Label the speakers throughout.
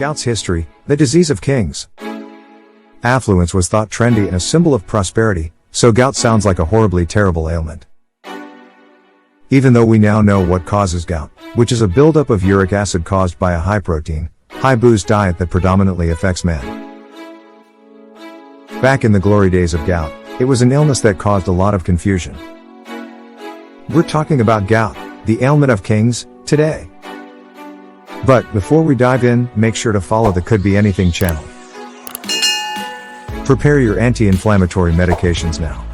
Speaker 1: Gout's history, the disease of kings. Affluence was thought trendy and a symbol of prosperity, so gout sounds like a horribly terrible ailment. Even though we now know what causes gout, which is a buildup of uric acid caused by a high-protein, high-booze diet that predominantly affects men. Back in the glory days of gout, it was an illness that caused a lot of confusion. We're talking about gout, the ailment of kings, today. But before we dive in, make sure to follow the Could Be Anything channel. Prepare your anti-inflammatory medications now.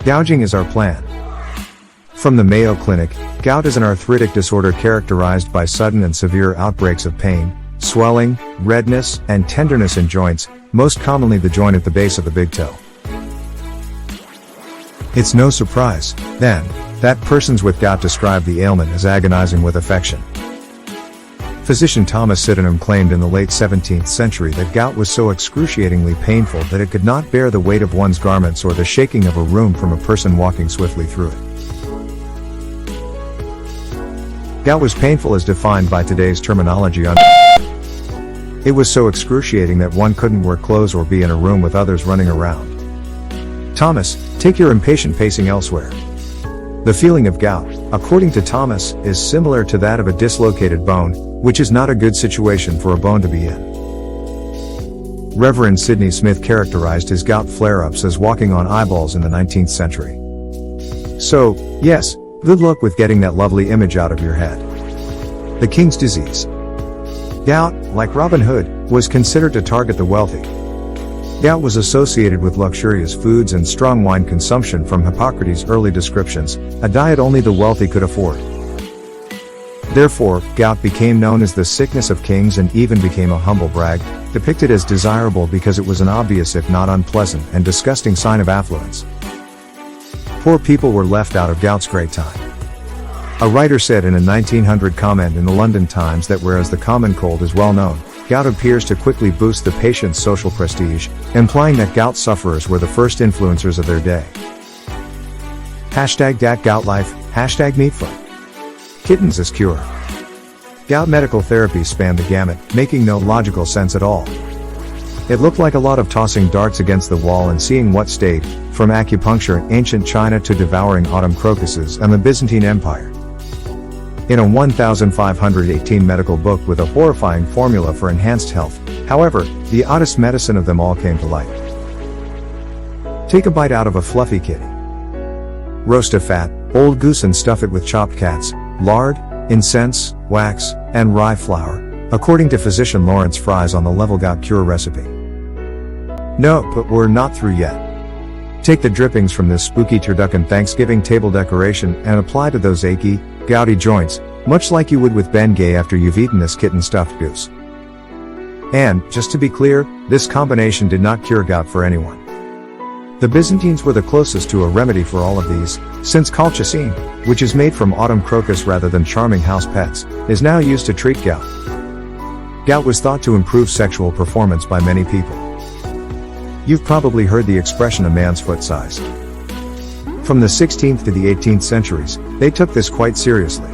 Speaker 1: Gouging is our plan. From the Mayo Clinic, gout is an arthritic disorder characterized by sudden and severe outbreaks of pain, swelling, redness, and tenderness in joints, most commonly the joint at the base of the big toe. It's no surprise, then, that persons with gout describe the ailment as agonizing with affliction. Physician Thomas Sydenham claimed in the late 17th century that gout was so excruciatingly painful that it could not bear the weight of one's garments or the shaking of a room from a person walking swiftly through it. Gout was painful as defined by today's terminology. It was so excruciating that one couldn't wear clothes or be in a room with others running around. Thomas, take your impatient pacing elsewhere. The feeling of gout, according to Thomas, is similar to that of a dislocated bone, which is not a good situation for a bone to be in. Reverend Sidney Smith characterized his gout flare-ups as walking on eyeballs in the 19th century. So, yes, good luck with getting that lovely image out of your head. The king's disease. Gout, like Robin Hood, was considered to target the wealthy. Gout was associated with luxurious foods and strong wine consumption from Hippocrates' early descriptions, a diet only the wealthy could afford. Therefore, gout became known as the sickness of kings and even became a humble brag, depicted as desirable because it was an obvious if not unpleasant and disgusting sign of affluence. Poor people were left out of gout's great time. A writer said in a 1900 comment in the London Times that whereas the common cold is well known, gout appears to quickly boost the patient's social prestige, implying that gout sufferers were the first influencers of their day. #GoutLife, #Meatfoot. Kittens as cure. Gout medical therapies spanned the gamut, making no logical sense at all. It looked like a lot of tossing darts against the wall and seeing what stayed, from acupuncture in ancient China to devouring autumn crocuses and the Byzantine Empire. In a 1518 medical book with a horrifying formula for enhanced health, however, the oddest medicine of them all came to light. Take a bite out of a fluffy kitty. Roast a fat, old goose and stuff it with chopped cats, lard, incense, wax, and rye flour, according to physician Lawrence Fry's on the level gout cure recipe. No, but we're not through yet. Take the drippings from this spooky turducken Thanksgiving table decoration and apply to those achy, gouty joints, much like you would with Ben Gay after you've eaten this kitten stuffed goose. And, just to be clear, this combination did not cure gout for anyone. The Byzantines were the closest to a remedy for all of these, since colchicine, which is made from autumn crocus rather than charming house pets, is now used to treat gout. Gout was thought to improve sexual performance by many people. You've probably heard the expression a man's foot size. From the 16th to the 18th centuries, they took this quite seriously.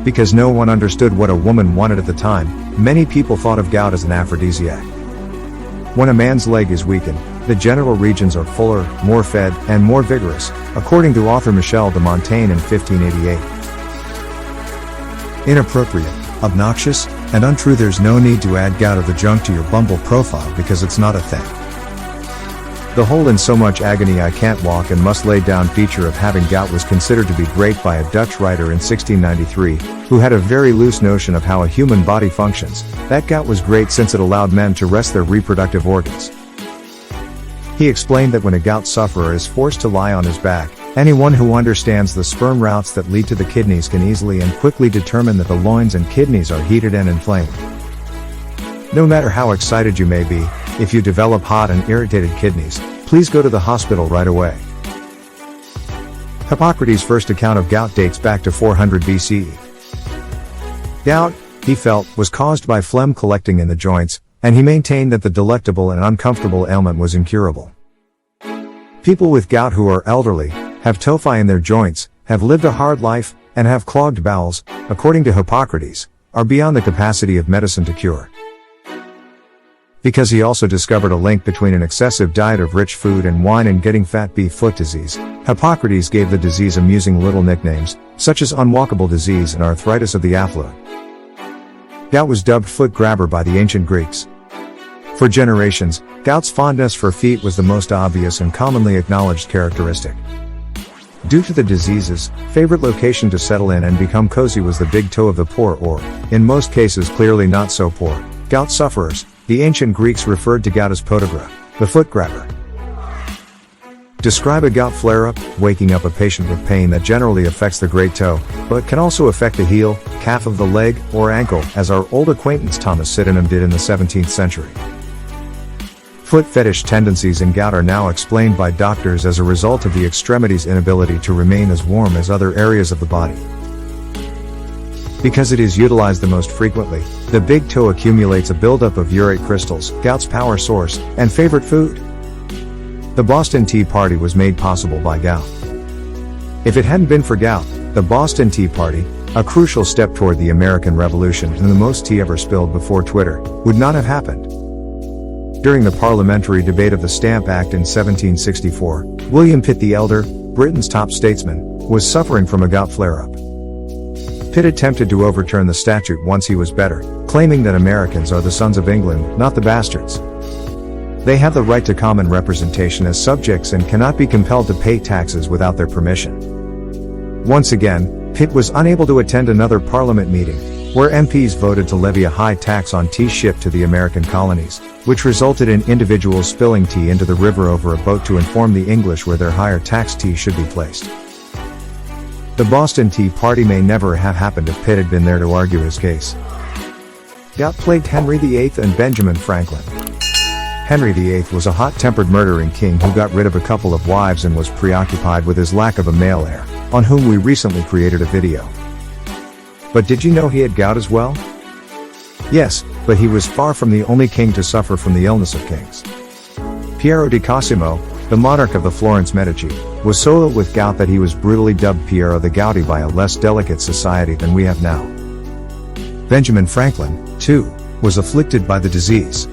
Speaker 1: Because no one understood what a woman wanted at the time, many people thought of gout as an aphrodisiac. When a man's leg is weakened, the genital regions are fuller, more fed, and more vigorous, according to author Michel de Montaigne in 1588. Inappropriate, obnoxious, and untrue. There's no need to add gout of the junk to your Bumble profile because it's not a thing. The whole "in so much agony I can't walk and must lay down" feature of having gout was considered to be great by a Dutch writer in 1693, who had a very loose notion of how a human body functions. That gout was great since it allowed men to rest their reproductive organs. He explained that when a gout sufferer is forced to lie on his back, anyone who understands the sperm routes that lead to the kidneys can easily and quickly determine that the loins and kidneys are heated and inflamed. No matter how excited you may be, if you develop hot and irritated kidneys, please go to the hospital right away. Hippocrates' first account of gout dates back to 400 BCE. Gout, he felt, was caused by phlegm collecting in the joints, and he maintained that the delectable and uncomfortable ailment was incurable. People with gout who are elderly, have tophi in their joints, have lived a hard life, and have clogged bowels, according to Hippocrates, are beyond the capacity of medicine to cure. Because he also discovered a link between an excessive diet of rich food and wine and getting fat beef foot disease, Hippocrates gave the disease amusing little nicknames, such as unwalkable disease and arthritis of the affluent. Gout was dubbed foot grabber by the ancient Greeks. For generations, Gout's fondness for feet was the most obvious and commonly acknowledged characteristic. Due to the disease's favorite location to settle in and become cozy was the big toe of the poor, or, in most cases clearly not so poor, gout sufferers. The ancient Greeks referred to gout as podagra, the foot grabber. Describe a gout flare-up: waking up a patient with pain that generally affects the great toe, but can also affect the heel, calf of the leg, or ankle, as our old acquaintance Thomas Sydenham did in the 17th century. Foot fetish tendencies in gout are now explained by doctors as a result of the extremity's inability to remain as warm as other areas of the body. Because it is utilized the most frequently, the big toe accumulates a buildup of urate crystals, gout's power source, and favorite food. The Boston Tea Party was made possible by gout. If it hadn't been for gout, the Boston Tea Party, a crucial step toward the American Revolution and the most tea ever spilled before Twitter, would not have happened. During the parliamentary debate of the Stamp Act in 1764, William Pitt the Elder, Britain's top statesman, was suffering from a gout flare-up. Pitt attempted to overturn the statute once he was better, claiming that Americans are the sons of England, not the bastards. They have the right to common representation as subjects and cannot be compelled to pay taxes without their permission. Once again, Pitt was unable to attend another parliament meeting, where MPs voted to levy a high tax on tea shipped to the American colonies, which resulted in individuals spilling tea into the river over a boat to inform the English where their higher tax tea should be placed. The Boston Tea Party may never have happened if Pitt had been there to argue his case. Gout plagued Henry VIII and Benjamin Franklin. Henry VIII was a hot-tempered murdering king who got rid of a couple of wives and was preoccupied with his lack of a male heir, on whom we recently created a video. But did you know he had gout as well? Yes, but he was far from the only king to suffer from the illness of kings. Piero di Cosimo, the monarch of the Florence Medici, was so ill with gout that he was brutally dubbed Piero the Gouty by a less delicate society than we have now. Benjamin Franklin, too, was afflicted by the disease.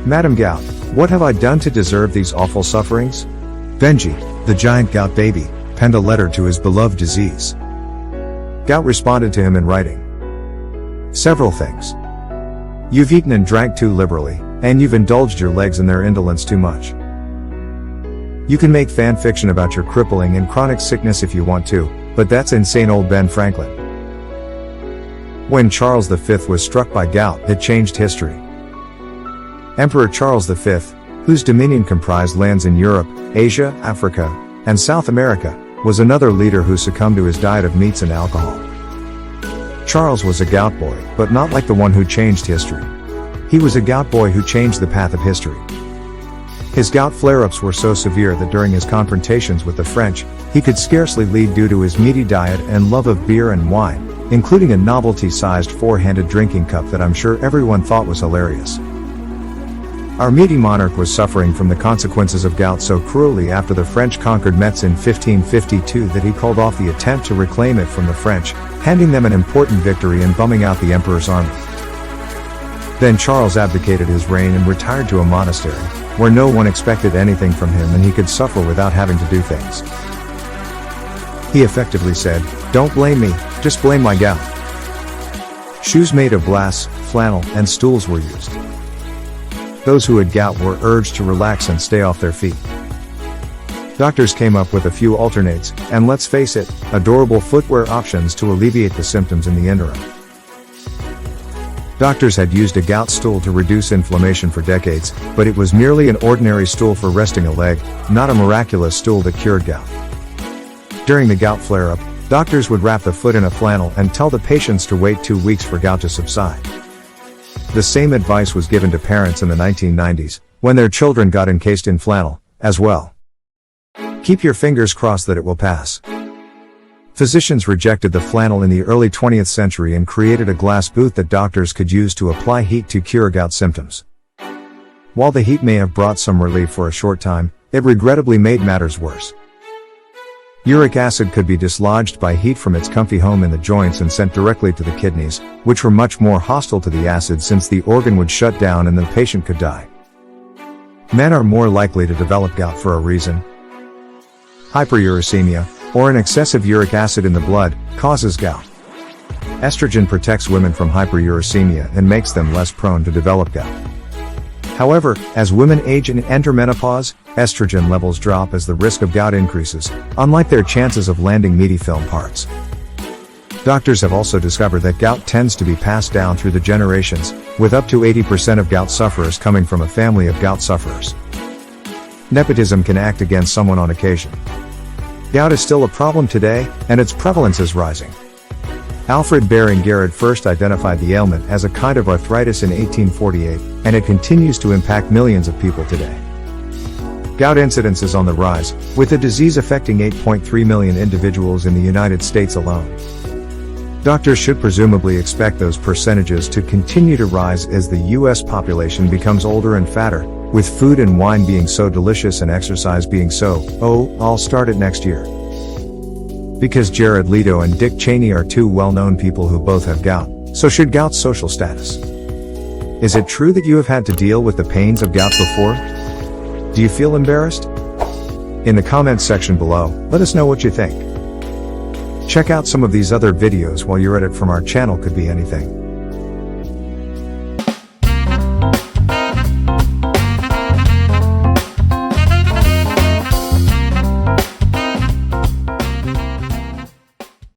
Speaker 1: Madam Gout, what have I done to deserve these awful sufferings? Benji, the giant gout baby, penned a letter to his beloved disease. Gout responded to him in writing several things. You've eaten and drank too liberally, and you've indulged your legs in their indolence too much. You can make fan fiction about your crippling and chronic sickness if you want to, but that's insane, old Ben Franklin. When Charles V was struck by gout, it changed history. Emperor Charles V, whose dominion comprised lands in Europe, Asia, Africa, and South America, was another leader who succumbed to his diet of meats and alcohol. Charles was a gout boy, but not like the one who changed history. He was a gout boy who changed the path of history. His gout flare-ups were so severe that during his confrontations with the French, he could scarcely lead due to his meaty diet and love of beer and wine, including a novelty-sized four-handed drinking cup that I'm sure everyone thought was hilarious. Our meaty monarch was suffering from the consequences of gout so cruelly after the French conquered Metz in 1552 that he called off the attempt to reclaim it from the French, handing them an important victory and bumming out the emperor's army. Then Charles abdicated his reign and retired to a monastery, where no one expected anything from him and he could suffer without having to do things. He effectively said, "Don't blame me, just blame my gout." Shoes made of glass, flannel, and stools were used. Those who had gout were urged to relax and stay off their feet. Doctors came up with a few alternates, and let's face it, adorable footwear options to alleviate the symptoms in the interim. Doctors had used a gout stool to reduce inflammation for decades, but it was merely an ordinary stool for resting a leg, not a miraculous stool that cured gout. During the gout flare-up, doctors would wrap the foot in a flannel and tell the patients to wait 2 weeks for gout to subside. The same advice was given to parents in the 1990s, when their children got encased in flannel, as well. Keep your fingers crossed that it will pass. Physicians rejected the flannel in the early 20th century and created a glass boot that doctors could use to apply heat to cure gout symptoms. While the heat may have brought some relief for a short time, it regrettably made matters worse. Uric acid could be dislodged by heat from its comfy home in the joints and sent directly to the kidneys, which were much more hostile to the acid since the organ would shut down and the patient could die. Men are more likely to develop gout for a reason. Hyperuricemia, or an excessive uric acid in the blood, causes gout. Estrogen protects women from hyperuricemia and makes them less prone to develop gout. However, as women age and enter menopause, estrogen levels drop as the risk of gout increases, unlike their chances of landing meaty film parts. Doctors have also discovered that gout tends to be passed down through the generations, with up to 80% of gout sufferers coming from a family of gout sufferers. Nepotism can act against someone on occasion. Gout is still a problem today, and its prevalence is rising. Alfred Behring-Garrod first identified the ailment as a kind of arthritis in 1848, and it continues to impact millions of people today. Gout incidence is on the rise, with the disease affecting 8.3 million individuals in the United States alone. Doctors should presumably expect those percentages to continue to rise as the U.S. population becomes older and fatter, with food and wine being so delicious and exercise being so, I'll start it next year. Because Jared Leto and Dick Cheney are two well-known people who both have gout, so should gout's social status. Is it true that you have had to deal with the pains of gout before? Do you feel embarrassed? In the comments section below, let us know what you think. Check out some of these other videos while you're at it from our channel Could Be Anything.